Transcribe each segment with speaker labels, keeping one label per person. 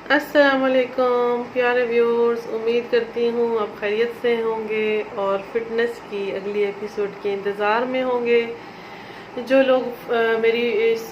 Speaker 1: अस्सलाम वालेकुम प्यारे व्यूअर्स, उम्मीद करती हूँ आप खैरियत से होंगे और फिटनेस की अगली एपिसोड के इंतज़ार में होंगे। जो लोग मेरी इस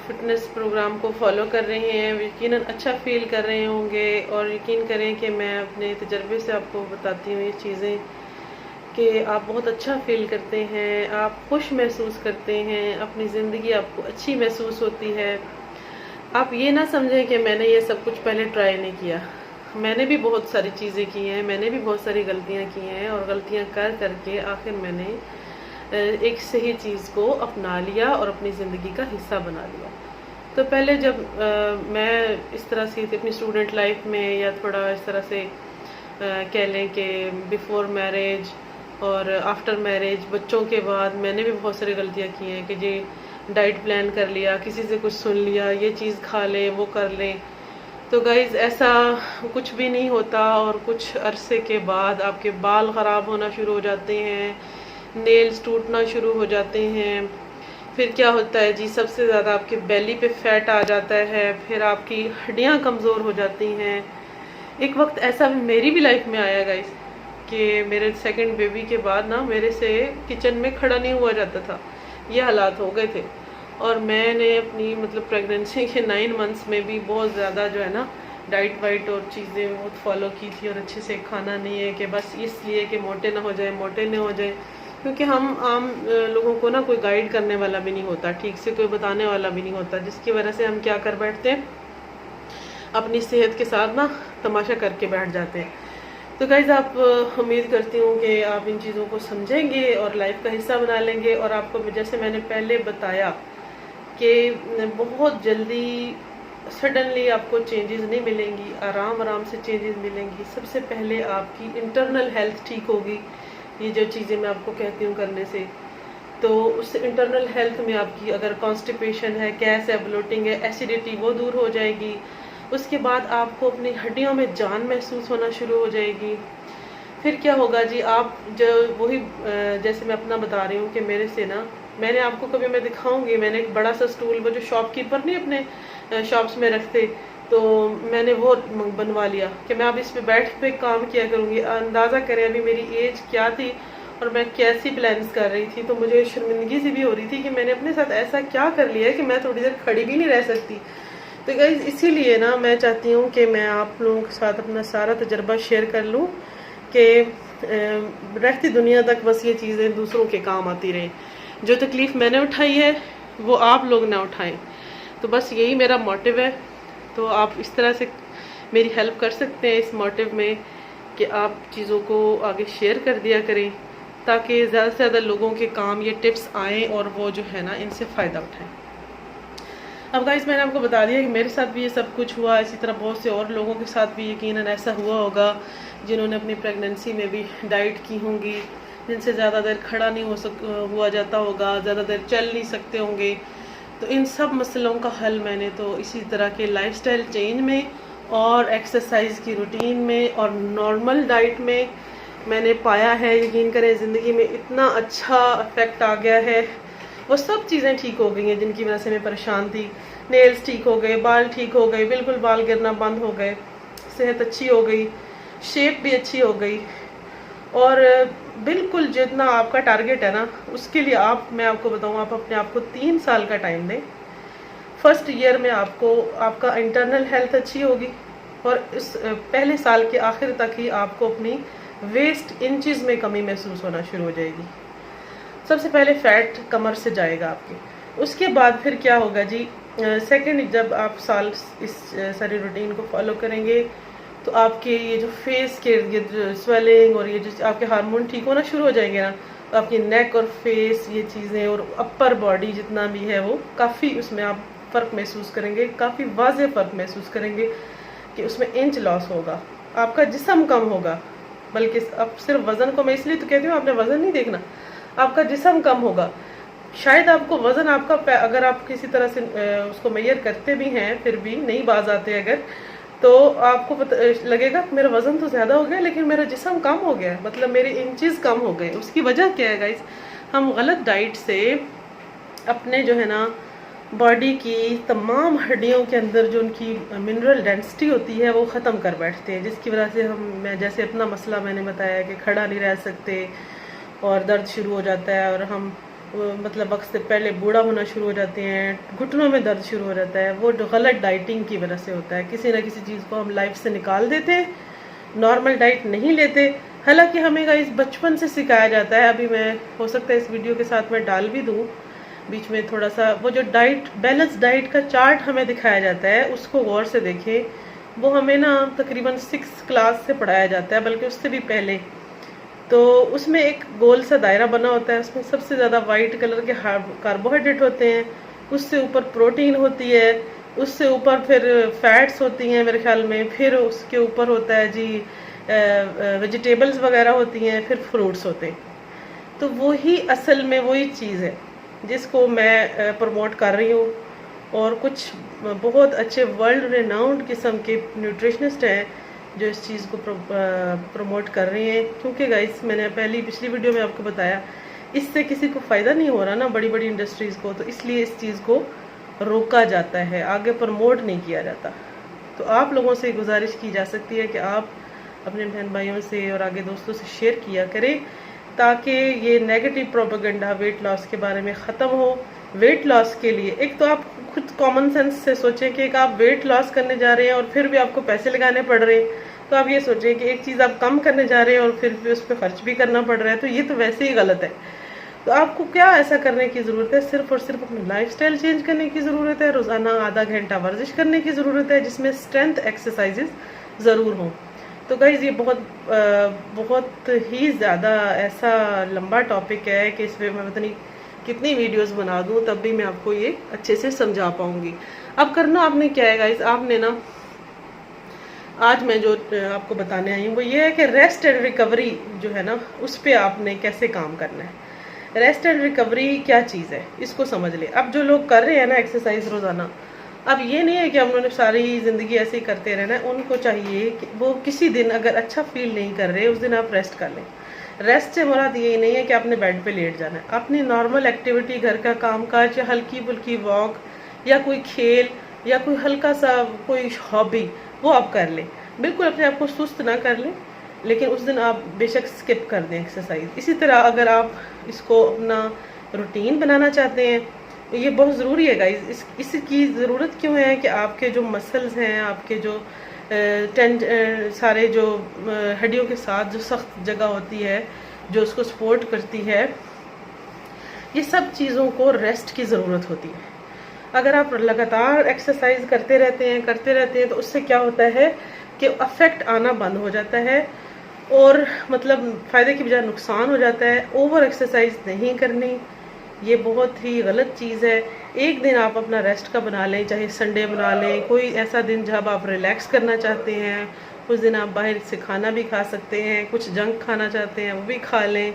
Speaker 1: फिटनेस प्रोग्राम को फॉलो कर रहे हैं यकीनन अच्छा फील कर रहे होंगे और यकीन करें कि मैं अपने तजर्बे से आपको बताती हूँ ये चीज़ें कि आप बहुत अच्छा फील करते हैं, आप खुश महसूस करते हैं, अपनी ज़िंदगी आपको अच्छी महसूस होती है। आप ये ना समझें कि मैंने ये सब कुछ पहले ट्राई नहीं किया। मैंने भी बहुत सारी चीज़ें की हैं, मैंने भी बहुत सारी गलतियाँ की हैं और गलतियाँ कर करके आखिर मैंने एक सही चीज़ को अपना लिया और अपनी ज़िंदगी का हिस्सा बना लिया। तो पहले जब मैं इस तरह से अपनी स्टूडेंट लाइफ में या थोड़ा इस तरह से कह लें कि बिफोर मैरिज और आफ्टर मैरिज बच्चों के बाद मैंने भी बहुत सारी गलतियाँ की हैं कि जी डाइट प्लान कर लिया, किसी से कुछ सुन लिया, ये चीज़ खा लें वो कर लें। तो गाइज़ ऐसा कुछ भी नहीं होता और कुछ अरसे के बाद आपके बाल ख़राब होना शुरू हो जाते हैं, नेल्स टूटना शुरू हो जाते हैं। फिर क्या होता है जी, सबसे ज़्यादा आपके बेली पे फैट आ जाता है, फिर आपकी हड्डियाँ कमज़ोर हो जाती हैं। एक वक्त ऐसा मेरी भी लाइफ में आया गाइस कि मेरे सेकंड बेबी के बाद ना मेरे से किचन में खड़ा नहीं हुआ जाता था, ये हालात हो गए थे। और मैंने अपनी मतलब प्रेगनेंसी के 9 मंथ्स में भी बहुत ज़्यादा जो है ना डाइट वाइट और चीज़ें बहुत फॉलो की थी और अच्छे से खाना नहीं है कि बस इसलिए कि मोटे ना हो जाए, मोटे ना हो जाए। क्योंकि हम आम लोगों को ना कोई गाइड करने वाला भी नहीं होता, ठीक से कोई बताने वाला भी नहीं होता, जिसकी वजह से हम क्या कर बैठते हैं, अपनी सेहत के साथ ना तमाशा करके बैठ जाते हैं। तो गाइज़ आप उम्मीद करती हूँ कि आप इन चीज़ों को समझेंगे और लाइफ का हिस्सा बना लेंगे। और आपको जैसे मैंने पहले बताया कि बहुत जल्दी सडनली आपको चेंजेस नहीं मिलेंगी, आराम आराम से चेंजेस मिलेंगी। सबसे पहले आपकी इंटरनल हेल्थ ठीक होगी, ये जो चीज़ें मैं आपको कहती हूँ करने से। तो उस इंटरनल हेल्थ में आपकी अगर कॉन्स्टिपेशन है, गैस है, ब्लोटिंग है, एसिडिटी, वो दूर हो जाएगी। उसके बाद आपको अपनी हड्डियों में जान महसूस होना शुरू हो जाएगी। फिर क्या होगा जी, आप जो वही जैसे मैं अपना बता रही हूँ कि मेरे से ना मैंने आपको कभी मैं दिखाऊंगी, मैंने एक बड़ा सा स्टूल, वो जो शॉपकीपर नहीं अपने शॉप्स में रखते, तो मैंने वो बनवा लिया कि मैं अब इस पे बैठ पे काम किया करूँगी। अंदाज़ा करें अभी मेरी एज क्या थी और मैं कैसी प्लान्स कर रही थी। तो मुझे शर्मिंदगी सी भी हो रही थी कि मैंने अपने साथ ऐसा क्या कर लिया है कि मैं थोड़ी देर खड़ी भी नहीं रह सकती। तो गाइस इसीलिए ना मैं चाहती हूँ कि मैं आप लोगों के साथ अपना सारा तजर्बा शेयर कर लूँ कि रहती दुनिया तक बस ये चीज़ें दूसरों के काम आती रहें। जो तकलीफ़ मैंने उठाई है वो आप लोग ना उठाएं। तो बस यही मेरा मोटिव है। तो आप इस तरह से मेरी हेल्प कर सकते हैं इस मोटिव में कि आप चीज़ों को आगे शेयर कर दिया करें ताकि ज़्यादा से ज़्यादा लोगों के काम ये टिप्स आएँ और वो जो है ना इनसे फ़ायदा उठाएं। अब गाइस मैंने आपको बता दिया कि मेरे साथ भी ये सब कुछ हुआ, इसी तरह बहुत से और लोगों के साथ भी यकीनन ऐसा हुआ होगा जिन्होंने अपनी प्रेगनेंसी में भी डाइट की होंगी, जिनसे ज़्यादा देर खड़ा नहीं हुआ जाता होगा, ज़्यादा देर चल नहीं सकते होंगे। तो इन सब मसलों का हल मैंने तो इसी तरह के लाइफस्टाइल चेंज में और एक्सरसाइज की रूटीन में और नॉर्मल डाइट में मैंने पाया है। यकीन करें ज़िंदगी में इतना अच्छा इफेक्ट आ गया है, वो सब चीज़ें ठीक हो गई हैं जिनकी वजह से मैं परेशान थी। नेल्स ठीक हो गए, बाल ठीक हो गए, बिल्कुल बाल गिरना बंद हो गए, सेहत अच्छी हो गई, शेप भी अच्छी हो गई। और बिल्कुल जितना आपका टारगेट है ना उसके लिए मैं आपको बताऊँ, आप अपने आप को 3 साल का टाइम दें। फर्स्ट ईयर में आपको आपका इंटरनल हेल्थ अच्छी होगी और इस पहले साल के आखिर तक ही आपको अपनी वेस्ट इंचज़ में कमी महसूस होना शुरू हो जाएगी। सबसे पहले फैट कमर से जाएगा आपके। उसके बाद फिर क्या होगा जी, सेकंड जब आप साल इस सारी रूटीन को फॉलो करेंगे तो आपके ये जो फेस के ये स्वेलिंग और ये जो आपके हार्मोन ठीक होना शुरू हो जाएंगे ना, तो आपकी नेक और फेस ये चीज़ें और अपर बॉडी जितना भी है वो काफ़ी उसमें आप फ़र्क महसूस करेंगे, काफ़ी वाज़े फ़र्क महसूस करेंगे कि उसमें इंच लॉस होगा, आपका जिस्म कम होगा। बल्कि अब सिर्फ वज़न को मैं इसलिए तो कहती हूँ, आपने वज़न नहीं देखना, आपका जिस्म कम होगा। शायद आपको वज़न आपका अगर आप किसी तरह से उसको मेजर करते भी हैं फिर भी नहीं बाज आते अगर, तो आपको लगेगा मेरा वज़न तो ज़्यादा हो गया लेकिन मेरा जिस्म कम हो गया, मतलब मेरे इंचेस कम हो गए। उसकी वजह क्या है गाइस, हम गलत डाइट से अपने जो है ना बॉडी की तमाम हड्डियों के अंदर जो उनकी मिनरल डेंसिटी होती है वो ख़त्म कर बैठते हैं, जिसकी वजह से मैं जैसे अपना मसला मैंने बताया कि खड़ा नहीं रह सकते और दर्द शुरू हो जाता है, और हम मतलब वक्त से पहले बूढ़ा होना शुरू हो जाते हैं, घुटनों में दर्द शुरू हो जाता है। वो जो गलत डाइटिंग की वजह से होता है, किसी ना किसी चीज़ को हम लाइफ से निकाल देते हैं, नॉर्मल डाइट नहीं लेते। हालांकि हमें इस बचपन से सिखाया जाता है, अभी मैं हो सकता है इस वीडियो के साथ मैं डाल भी दूँ बीच में थोड़ा सा, वो जो डाइट बैलेंस डाइट का चार्ट हमें दिखाया जाता है उसको गौर से देखें। वो हमें ना तकरीबन 6th क्लास से पढ़ाया जाता है, बल्कि उससे भी पहले। तो उसमें एक गोल सा दायरा बना होता है, उसमें सबसे ज़्यादा वाइट कलर के कार्बोहाइड्रेट होते हैं, उससे ऊपर प्रोटीन होती है, उससे ऊपर फिर फैट्स होती हैं मेरे ख्याल में, फिर उसके ऊपर होता है जी वेजिटेबल्स वगैरह होती हैं, फिर फ्रूट्स होते हैं। तो वही असल में वही चीज़ है जिसको मैं प्रमोट कर रही हूँ, और कुछ बहुत अच्छे वर्ल्ड रेनाउंड किस्म के न्यूट्रिशनिस्ट हैं जो इस चीज़ को प्रमोट कर रहे हैं। क्योंकि गाइस मैंने पिछली वीडियो में आपको बताया, इससे किसी को फ़ायदा नहीं हो रहा ना, बड़ी बड़ी इंडस्ट्रीज़ को, तो इसलिए इस चीज़ को रोका जाता है, आगे प्रमोट नहीं किया जाता। तो आप लोगों से गुजारिश की जा सकती है कि आप अपने बहन भाइयों से और आगे दोस्तों से शेयर किया करें, ताकि ये नेगेटिव प्रोपेगेंडा वेट लॉस के बारे में ख़त्म हो। वेट लॉस के लिए एक तो आप खुद कॉमन सेंस से सोचें कि एक आप वेट लॉस करने जा रहे हैं और फिर भी आपको पैसे लगाने पड़ रहे हैं, तो आप ये सोचें कि एक चीज़ आप कम करने जा रहे हैं और फिर भी उस पर खर्च भी करना पड़ रहा है, तो ये तो वैसे ही गलत है। तो आपको क्या ऐसा करने की ज़रूरत है, सिर्फ और सिर्फ अपनी लाइफस्टाइल चेंज करने की ज़रूरत है, रोज़ाना आधा घंटा वर्जिश करने की ज़रूरत है, जिसमें स्ट्रेंथ एक्सरसाइजेज ज़रूर हों। तो गाइज़ ये बहुत ही ज़्यादा ऐसा लंबा टॉपिक है कि इसमें मैं पता नहीं कितनी वीडियोस बना दूँ तब भी मैं आपको ये अच्छे से समझा पाऊँगी। अब करना आपने क्या है गाइज़, आपने ना आज मैं जो आपको बताने आई हूँ वो ये है कि रेस्ट एंड रिकवरी जो है ना, उस पर आपने कैसे काम करना है। रेस्ट एंड रिकवरी क्या चीज़ है इसको समझ ले। अब जो लोग कर रहे हैं ना एक्सरसाइज रोज़ाना, अब ये नहीं है कि हम उन्होंने सारी ज़िंदगी ऐसे ही करते रहना है। उनको चाहिए कि वो किसी दिन अगर अच्छा फील नहीं कर रहे, उस दिन आप रेस्ट कर लें। रेस्ट से मुराद ये नहीं है कि आपने बेड पे लेट जाना है, अपनी नॉर्मल एक्टिविटी, घर का काम काज, या हल्की फुल्की वॉक, या कोई खेल, या कोई हल्का सा कोई हॉबी, वो आप कर लें। बिल्कुल अपने आप को सुस्त ना कर लें, लेकिन उस दिन आप बेशक स्किप कर दें एक्सरसाइज। इसी तरह अगर आप इसको अपना रूटीन बनाना चाहते हैं, ये बहुत ज़रूरी है गाइस। इसकी ज़रूरत क्यों है कि आपके जो मसल्स हैं, आपके जो सारे जो हड्डियों के साथ जो सख्त जगह होती है जो उसको सपोर्ट करती है, ये सब चीज़ों को रेस्ट की ज़रूरत होती है। अगर आप लगातार एक्सरसाइज करते रहते हैं तो उससे क्या होता है कि अफेक्ट आना बंद हो जाता है, और मतलब फ़ायदे की बजाय नुकसान हो जाता है। ओवर एक्सरसाइज नहीं करनी, ये बहुत ही गलत चीज़ है। एक दिन आप अपना रेस्ट का बना लें, चाहे संडे बना लें, कोई ऐसा दिन जब आप रिलैक्स करना चाहते हैं, उस दिन आप बाहर से खाना भी खा सकते हैं, कुछ जंक खाना चाहते हैं वो भी खा लें।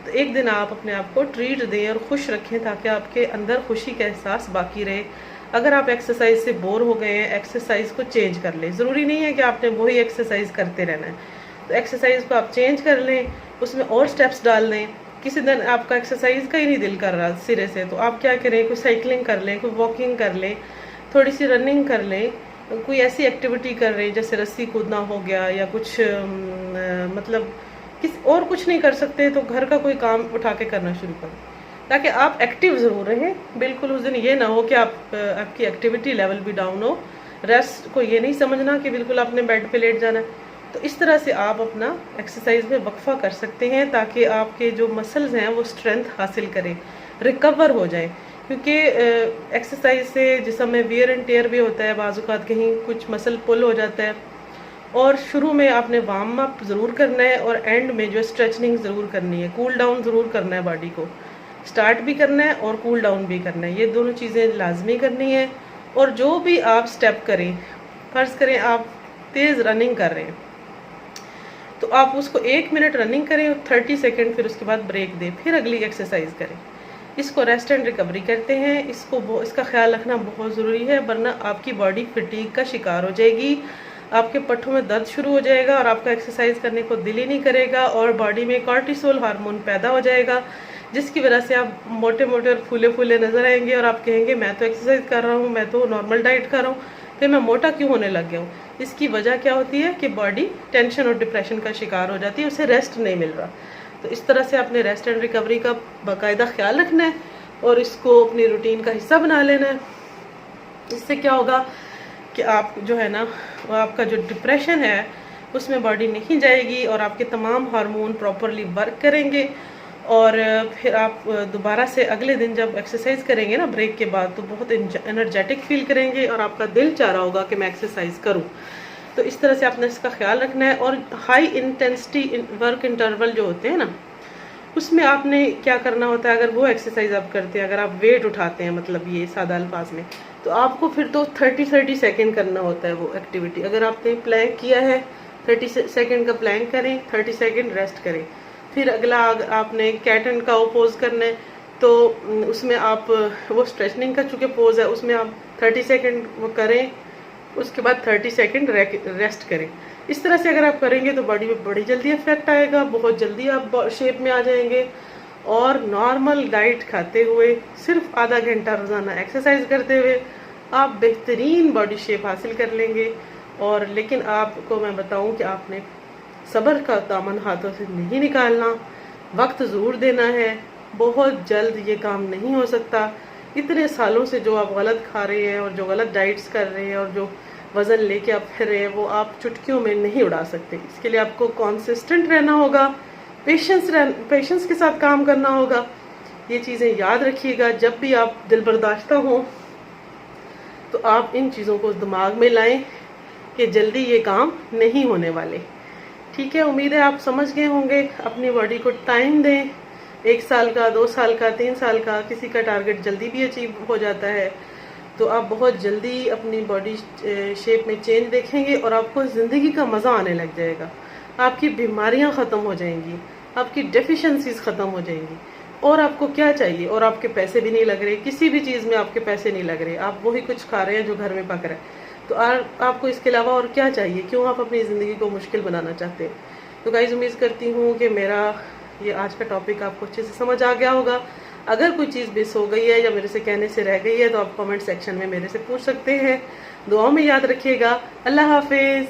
Speaker 1: तो एक दिन आप अपने आप को ट्रीट दें और खुश रखें, ताकि आपके अंदर खुशी का एहसास बाकी रहे। अगर आप एक्सरसाइज से बोर हो गए हैं, एक्सरसाइज को चेंज कर लें। ज़रूरी नहीं है कि आपने वही एक्सरसाइज करते रहना है, तो एक्सरसाइज को आप चेंज कर लें, उसमें और स्टेप्स डाल दें। किसी दिन आपका एक्सरसाइज का ही नहीं दिल कर रहा सिरे से, तो आप क्या करें, कोई साइकिलिंग कर लें, कोई वॉकिंग कर लें, थोड़ी सी रनिंग कर लें, कोई ऐसी एक्टिविटी कर रहे हैं जैसे रस्सी कूदना हो गया, या कुछ मतलब और कुछ नहीं कर सकते तो घर का कोई काम उठा के करना शुरू करें, ताकि आप एक्टिव ज़रूर रहें। बिल्कुल उस दिन ये ना हो कि आपकी एक्टिविटी लेवल भी डाउन हो। रेस्ट को ये नहीं समझना कि बिल्कुल आपने बेड पे लेट जाना है। तो इस तरह से आप अपना एक्सरसाइज में वक्फा कर सकते हैं, ताकि आपके जो मसल्स हैं वो स्ट्रेंथ हासिल करें, रिकवर हो जाए। क्योंकि एक्सरसाइज से जिस्म में वियर एंड टेयर भी होता है, बाज़ औक़ात कहीं कुछ मसल पुल हो जाता है, और शुरू में आपने वार्म अप ज़रूर करना है, और एंड में जो स्ट्रेचनिंग ज़रूर करनी है, कूल डाउन ज़रूर करना है। बॉडी को स्टार्ट भी करना है और कूल डाउन भी करना है, ये दोनों चीज़ें लाजमी करनी है। और जो भी आप स्टेप करें, फ़र्ज़ करें आप तेज़ रनिंग कर रहे हैं, तो आप उसको 1 मिनट रनिंग करें और 30 सेकेंड फिर उसके बाद ब्रेक दें, फिर अगली एक्सरसाइज करें। इसको रेस्ट एंड रिकवरी कहते हैं। इसका ख्याल रखना बहुत ज़रूरी है, वरना आपकी बॉडी फटीग का शिकार हो जाएगी, आपके पट्ठों में दर्द शुरू हो जाएगा, और आपका एक्सरसाइज करने को दिल ही नहीं करेगा, और बॉडी में कॉर्टिसोल हार्मोन पैदा हो जाएगा, जिसकी वजह से आप मोटे मोटे और फूले फूले नजर आएंगे और आप कहेंगे मैं तो एक्सरसाइज कर रहा हूँ, मैं तो नॉर्मल डाइट कर रहा हूँ, फिर मैं मोटा क्यों होने लग गया हूँ। इसकी वजह क्या होती है कि बॉडी टेंशन और डिप्रेशन का शिकार हो जाती है, उसे रेस्ट नहीं मिल रहा। तो इस तरह से आपने रेस्ट एंड रिकवरी का बाकायदा ख्याल रखना है और इसको अपनी रूटीन का हिस्सा बना लेना है। इससे क्या होगा कि आप जो है ना, आपका जो डिप्रेशन है उसमें बॉडी नहीं जाएगी और आपके तमाम हार्मोन प्रॉपरली वर्क करेंगे। और फिर आप दोबारा से अगले दिन जब एक्सरसाइज करेंगे ना ब्रेक के बाद, तो बहुत एनर्जेटिक फील करेंगे और आपका दिल चाह रहा होगा कि मैं एक्सरसाइज करूं। तो इस तरह से आपने इसका ख्याल रखना है। और हाई इंटेंसिटी वर्क इंटरवल जो होते हैं ना, उसमें आपने क्या करना होता है, अगर वो एक्सरसाइज आप करते हैं, अगर आप वेट उठाते हैं, मतलब ये सादा अल्फाज में, तो आपको फिर तो 30 सेकेंड करना होता है वो एक्टिविटी। अगर आपने प्लैंक किया है 30 सेकेंड का प्लैंक करें, 30 सेकेंड रेस्ट करें। फिर अगला आपने कैट एंड काउ पोज करना है, तो उसमें आप वो स्ट्रेचनिंग का चूँकि पोज है उसमें आप 30 सेकेंड वो करें, उसके बाद 30 सेकेंड रेस्ट करें। इस तरह से अगर आप करेंगे तो बॉडी में बड़ी जल्दी इफेक्ट आएगा, बहुत जल्दी आप शेप में आ जाएंगे। और नॉर्मल डाइट खाते हुए सिर्फ आधा घंटा रोजाना एक्सरसाइज करते हुए आप बेहतरीन बॉडी शेप हासिल कर लेंगे। और लेकिन आपको मैं बताऊं कि आपने सब्र का दामन हाथों से नहीं निकालना, वक्त ज़रूर देना है, बहुत जल्द ये काम नहीं हो सकता। इतने सालों से जो आप गलत खा रहे हैं और जो गलत डाइट्स कर रहे हैं और जो वज़न लेके आप फिर रहे हैं, वो आप चुटकियों में नहीं उड़ा सकते। इसके लिए आपको कॉन्सिस्टेंट रहना होगा, पेशेंस के साथ काम करना होगा। ये चीज़ें याद रखिएगा, जब भी आप दिल बर्दाश्ता हो तो आप इन चीज़ों को दिमाग में लाएं कि जल्दी ये काम नहीं होने वाले। ठीक है, उम्मीद है आप समझ गए होंगे। अपनी बॉडी को टाइम दें, 1 साल का, 2 साल का, 3 साल का, किसी का टारगेट जल्दी भी अचीव हो जाता है। तो आप बहुत जल्दी अपनी बॉडी शेप में चेंज देखेंगे और आपको ज़िंदगी का मज़ा आने लग जाएगा। आपकी बीमारियां ख़त्म हो जाएंगी, आपकी डेफिशिएंसीज ख़त्म हो जाएंगी। और आपको क्या चाहिए, और आपके पैसे भी नहीं लग रहे, किसी भी चीज़ में आपके पैसे नहीं लग रहे, आप वही कुछ खा रहे हैं जो घर में पक रहा है। तो आपको इसके अलावा और क्या चाहिए, क्यों आप अपनी ज़िंदगी को मुश्किल बनाना चाहते हैं। तो गाइस, उम्मीद करती हूँ कि मेरा ये आज का टॉपिक आपको अच्छे से समझ आ गया होगा। अगर कोई चीज़ मिस हो गई है या मेरे से कहने से रह गई है तो आप कमेंट सेक्शन में मेरे से पूछ सकते हैं। दुआओं में याद रखिएगा। अल्लाह हाफिज़।